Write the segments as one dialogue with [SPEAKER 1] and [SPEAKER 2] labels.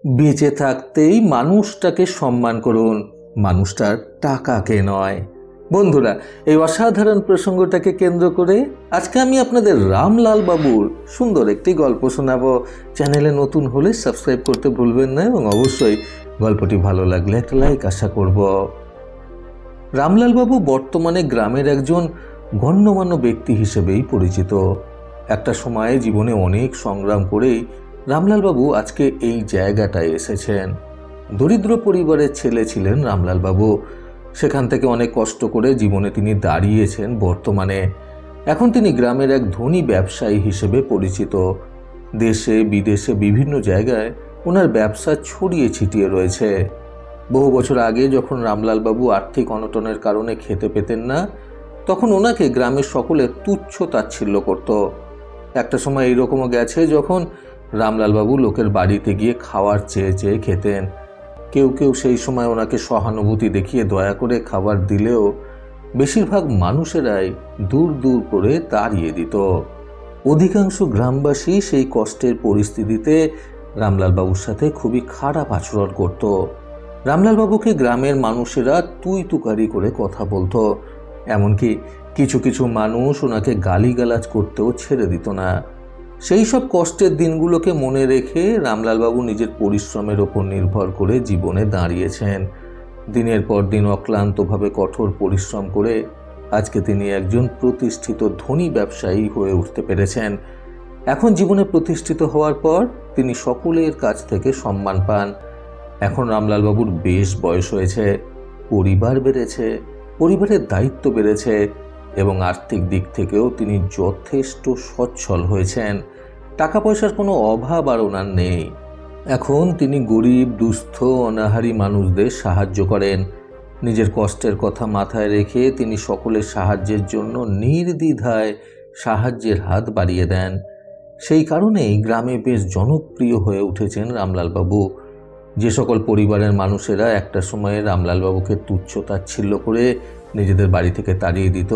[SPEAKER 1] বেঁচে থাকতেই মানুষটাকে সম্মান করুন, মানুষটার টাকাকে নয়। বন্ধুরা, এই অসাধারণ প্রসঙ্গটাকে কেন্দ্র করে আজকে আমি আপনাদের রামলাল বাবুর সুন্দর একটি গল্প শোনাবো। চ্যানেলে নতুন হলে সাবস্ক্রাইব করতে ভুলবেন না এবং অবশ্যই গল্পটি ভালো লাগলে একটা লাইক আশা করব। রামলাল বাবু বর্তমানে গ্রামের একজন গণ্যমান্য ব্যক্তি হিসেবেই পরিচিত। একটা সময়ে জীবনে অনেক সংগ্রাম করেই রামলালবাবু আজকে এই জায়গাটায় এসেছেন। দরিদ্র পরিবারের ছেলে ছিলেন রামলালবাবু। সেখান থেকে অনেক কষ্ট করে জীবনে তিনি দাঁড়িয়েছেন বর্তমানে। এখন তিনি গ্রামের এক ধনী ব্যবসায়ী হিসেবে পরিচিত। দেশে বিদেশে বিভিন্ন জায়গায় ওনার ব্যবসা ছড়িয়ে ছিটিয়ে রয়েছে। বহু বছর আগে যখন রামলালবাবু আর্থিক অনটনের কারণে খেতে পেতেন না, তখন ওনাকে গ্রামের সকলে তুচ্ছ তাচ্ছিল্য করত। একটা সময় এইরকমও গেছে যখন রামলালবাবু লোকের বাড়িতে গিয়ে খাওয়ার চেয়ে চেয়ে খেতেন। কেউ কেউ সেই সময় ওনাকে সহানুভূতি দেখিয়ে দয়া করে খাবার দিলেও বেশিরভাগ মানুষেরাই দূর দূর করে তাড়িয়ে দিত। অধিকাংশ গ্রামবাসী সেই কষ্টের পরিস্থিতিতে রামলালবাবুর সাথে খুবই খারাপ আচরণ করত। রামলালবাবুকে গ্রামের মানুষেরা তুই তুকারি করে কথা বলতো। এমনকি কিছু কিছু মানুষ ওনাকে গালিগালাজ করতেও ছেড়ে দিত না। সেই সব কষ্টের দিনগুলোকে মনে রেখে রামলালবাবু নিজের পরিশ্রমের ওপর নির্ভর করে জীবনে দাঁড়িয়েছেন। দিনের পর দিন অক্লান্তভাবে কঠোর পরিশ্রম করে আজকে তিনি একজন প্রতিষ্ঠিত ধনী ব্যবসায়ী হয়ে উঠতে পেরেছেন। এখন জীবনে প্রতিষ্ঠিত হওয়ার পর তিনি সকলের কাছ থেকে সম্মান পান। এখন রামলালবাবুর বেশ বয়স হয়েছে, পরিবার বেড়েছে, পরিবারের দায়িত্ব বেড়েছে এবং আর্থিক দিক থেকেও তিনি যথেষ্ট সচ্ছল হয়েছেন। টাকা পয়সার কোনো অভাব আর ওনার নেই। এখন তিনি গরিব, দুস্থ, অনাহারী মানুষদের সাহায্য করেন। নিজের কষ্টের কথা মাথায় রেখে তিনি সকলের সাহায্যের জন্য নির্দ্বিধায় সাহায্যের হাত বাড়িয়ে দেন। সেই কারণেই গ্রামে বেশ জনপ্রিয় হয়ে উঠেছেন রামলালবাবু। যে সকল পরিবারের মানুষেরা একটা সময়ে রামলালবাবুকে তুচ্ছ তাচ্ছিল্য করে নিজেদের বাড়ি থেকে তাড়িয়ে দিত,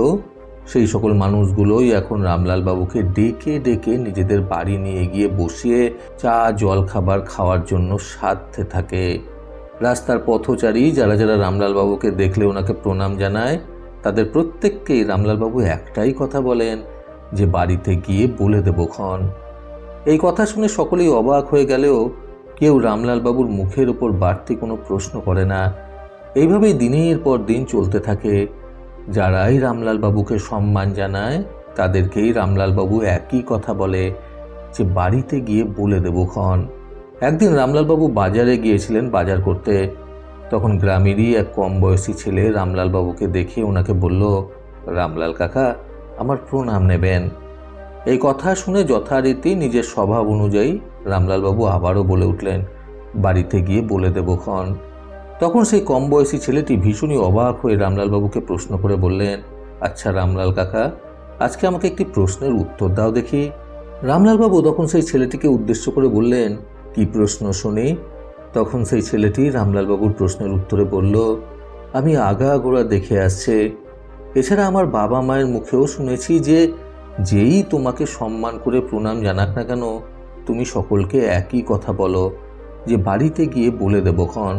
[SPEAKER 1] সেই সকল মানুষগুলোই এখন রামলালবাবুকে ডেকে ডেকে নিজেদের বাড়ি নিয়ে গিয়ে বসিয়ে চা জল খাবার খাওয়ার জন্য সাধ্যে থাকে। রাস্তার পথচারী যারা যারা রামলালবাবুকে দেখলে ওনাকে প্রণাম জানায়, তাদের প্রত্যেককেই রামলালবাবু একটাই কথা বলেন যে বাড়িতে গিয়ে বলে দেব ক্ষণ। এই কথা শুনে সকলেই অবাক হয়ে গেলেও কেউ রামলালবাবুর মুখের ওপর বাড়তি কোনো প্রশ্ন করে না। এইভাবেই দিনের পর দিন চলতে থাকে। যারাই রামলালবাবুকে সম্মান জানায় তাদেরকেই রামলালবাবু একই কথা বলে যে বাড়িতে গিয়ে বলে দেব ক্ষণ। একদিন রামলালবাবু বাজারে গিয়েছিলেন বাজার করতে। তখন গ্রামেরই এক কম বয়সী ছেলে রামলালবাবুকে দেখে ওনাকে বলল, রামলাল কাকা, আমার প্রণাম নেবেন। এই কথা শুনে যথারীতি নিজের স্বভাব অনুযায়ী রামলালবাবু আবারও বলে উঠলেন, বাড়িতে গিয়ে বলে দেব ক্ষণ। তখন সেই কম বয়সী ছেলেটি ভীষণই অবাক হয়ে রামলালবাবুকে প্রশ্ন করে বললেন, আচ্ছা রামলাল কাকা, আজকে আমাকে একটি প্রশ্নের উত্তর দাও দেখি। রামলালবাবু তখন সেই ছেলেটিকে উদ্দেশ্য করে বললেন, কি প্রশ্ন শুনি? তখন সেই ছেলেটি রামলালবাবুর প্রশ্নের উত্তরে বলল, আমি আগাগোড়া দেখে আসছে, এছাড়া আমার বাবা মায়ের মুখেও শুনেছি যে যেই তোমাকে সম্মান করে প্রণাম জানাক না কেন, তুমি সকলকে একই কথা বলো যে বাড়িতে গিয়ে বলে দেব ক্ষণ।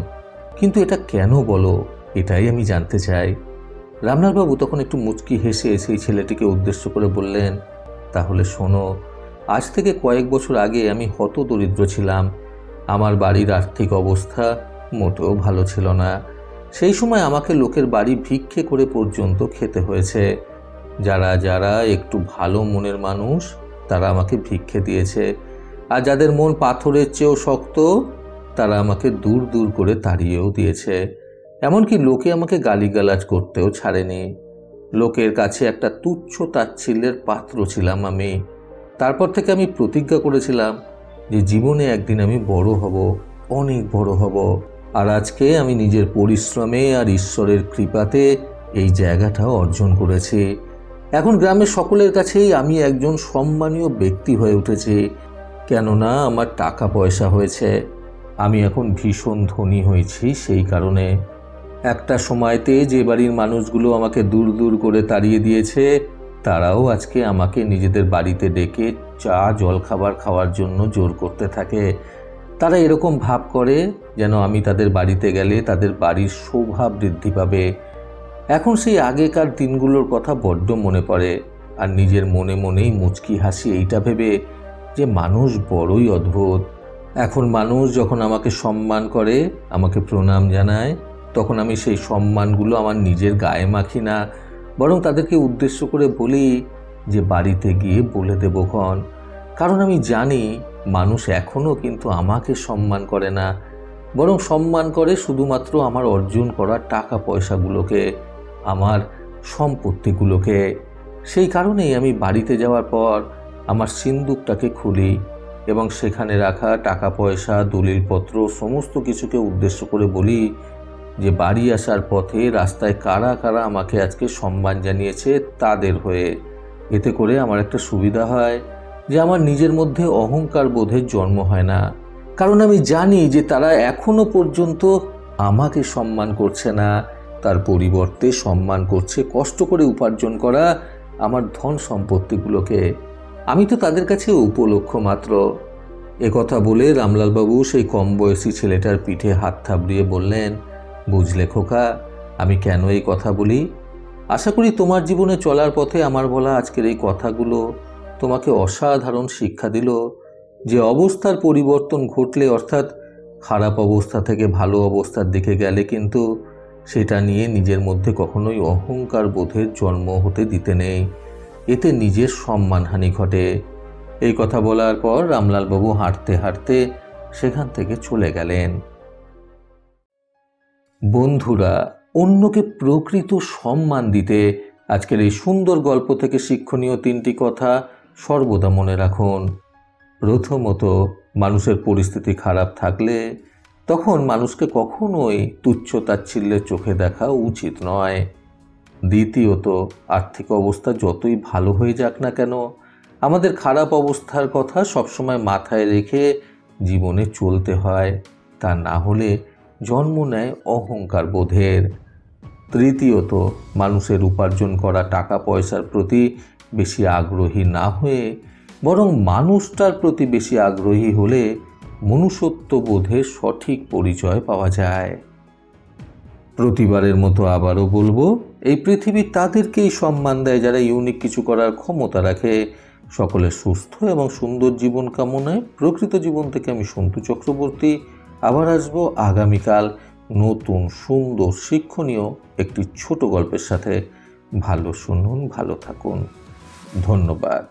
[SPEAKER 1] কিন্তু এটা কেন বলো, এটাই আমি জানতে চাই। রামলালবাবু তখন একটু মুচকি হেসে সেই ছেলেটিকে উদ্দেশ্য করে বললেন, তাহলে শোনো, আজ থেকে কয়েক বছর আগে আমি হতদরিদ্র ছিলাম। আমার বাড়ির আর্থিক অবস্থা মোটেও ভালো ছিল না। সেই সময় আমাকে লোকের বাড়ি ভিক্ষে করে পর্যন্ত খেতে হয়েছে। যারা যারা একটু ভালো মনের মানুষ তারা আমাকে ভিক্ষে দিয়েছে, আর যাদের মন পাথরের চেয়েও শক্ত তারা আমাকে দূর দূর করে তাড়িয়েও দিয়েছে। এমনকি লোকে আমাকে গালিগালাজ করতেও ছাড়েনি। লোকের কাছে একটা তুচ্ছ তাচ্ছিল্যের পাত্র ছিলাম আমি। তারপর থেকে আমি প্রতিজ্ঞা করেছিলাম যে জীবনে একদিন আমি বড় হব, অনেক বড় হব। আর আজকে আমি নিজের পরিশ্রমে আর ঈশ্বরের কৃপাতে এই জায়গাটা অর্জন করেছি। এখন গ্রামের সকলের কাছেই আমি একজন সম্মানীয় ব্যক্তি হয়ে উঠেছি, কেননা আমার টাকা পয়সা হয়েছে। আমি এখন ভীষণ ধনী হয়েছি সেই কারণে। একটা সময়তে যে বাড়ির মানুষগুলো আমাকে দূর দূর করে তাড়িয়ে দিয়েছে, তারাও আজকে আমাকে নিজেদের বাড়িতে ডেকে চা জল খাবার খাওয়ার জন্য জোর করতে থাকে। তারা এরকম ভাব করে যেন আমি তাদের বাড়িতে গেলে তাদের বাড়ির শোভা বৃদ্ধি পাবে। এখন সেই আগেকার দিনগুলোর কথা বড্ড মনে পড়ে, আর নিজের মনে মনেই মুচকি হাসি এইটা ভেবে যে মানুষ বড়ই অদ্ভুত। এখন মানুষ যখন আমাকে সম্মান করে, আমাকে প্রণাম জানায়, তখন আমি সেই সম্মানগুলো আমার নিজের গায়ে মাখি না, বরং তাদেরকে উদ্দেশ্য করে বলি যে বাড়িতে গিয়ে বলে দেবো ক্ষণ। কারণ আমি জানি মানুষ এখনও কিন্তু আমাকে সম্মান করে না, বরং সম্মান করে শুধুমাত্র আমার অর্জন করা টাকা পয়সাগুলোকে, আমার সম্পত্তিগুলোকে। সেই কারণেই আমি বাড়িতে যাওয়ার পর আমার সিন্দুকটাকে খুলি এবং সেখানে রাখা টাকা পয়সা, দলিলপত্র সমস্ত কিছুকে উদ্দেশ্য করে বলি যে বাড়ি আসার পথে রাস্তায় কারা কারা আমাকে আজকে সম্মান জানিয়েছে তাদের হয়ে। এতে করে আমার একটা সুবিধা হয় যে আমার নিজের মধ্যে অহংকার বোধের জন্ম হয় না। কারণ আমি জানি যে তারা এখনো পর্যন্ত আমাকে সম্মান করছে না, তার পরিবর্তে সম্মান করছে কষ্ট করে উপার্জন করা আমার ধন সম্পত্তিগুলোকে। আমি তো তাদের কাছে উপলক্ষ মাত্র। একথা বলে রামলালবাবু সেই কম বয়সী ছেলেটার পিঠে হাত থাবড়িয়ে বললেন, বুঝলে খোকা, আমি কেন এই কথা বলি? আশা করি তোমার জীবনে চলার পথে আমার বলা আজকের এই কথাগুলো তোমাকে অসাধারণ শিক্ষা দিল যে অবস্থার পরিবর্তন ঘটলে, অর্থাৎ খারাপ অবস্থা থেকে ভালো অবস্থার দিকে গেলে কিন্তু সেটা নিয়ে নিজের মধ্যে কখনোই অহংকার বোধের জন্ম হতে দিতে নেই। এতে নিজের সম্মানহানি ঘটে। এই কথা বলার পর রামলালবাবু হাঁটতে হাঁটতে সেখান থেকে চলে গেলেন। বন্ধুরা, অন্যকে প্রকৃত সম্মান দিতে আজকের এই সুন্দর গল্প থেকে শিক্ষণীয় 3টি কথা সর্বদা মনে রাখুন। প্রথমত, মানুষের পরিস্থিতি খারাপ থাকলে তখন মানুষকে কখনোই তুচ্ছ তাচ্ছিল্যের চোখে দেখা উচিত নয়। দ্বিতীয়ত, আর্থিক অবস্থা যতই ভালো হয়ে যাক না কেন, আমাদের খারাপ অবস্থার কথা সবসময় মাথায় রেখে জীবনে চলতে হয়, তা না হলে জন্ম নেয় অহংকার বোধের। তৃতীয়ত, মানুষের উপার্জন করা টাকা পয়সার প্রতি বেশি আগ্রহী না হয়ে বরং মানুষটার প্রতি বেশি আগ্রহী হলে মনুষ্যত্ব বোধের সঠিক পরিচয় পাওয়া যায়। প্রতিবারের মতো আবারও বলবো, এই পৃথিবী তাদেরকেই সম্মান দেয় যারা ইউনিক কিছু করার ক্ষমতা রাখে। সকলের সুস্থ এবং সুন্দর জীবন কামনায় প্রকৃত জীবন থেকে আমি সন্তু চক্রবর্তী আবার আসবো আগামীকাল নতুন সুন্দর শিক্ষণীয় একটি ছোট গল্পের সাথে। ভালো শুনুন, ভালো থাকুন। ধন্যবাদ।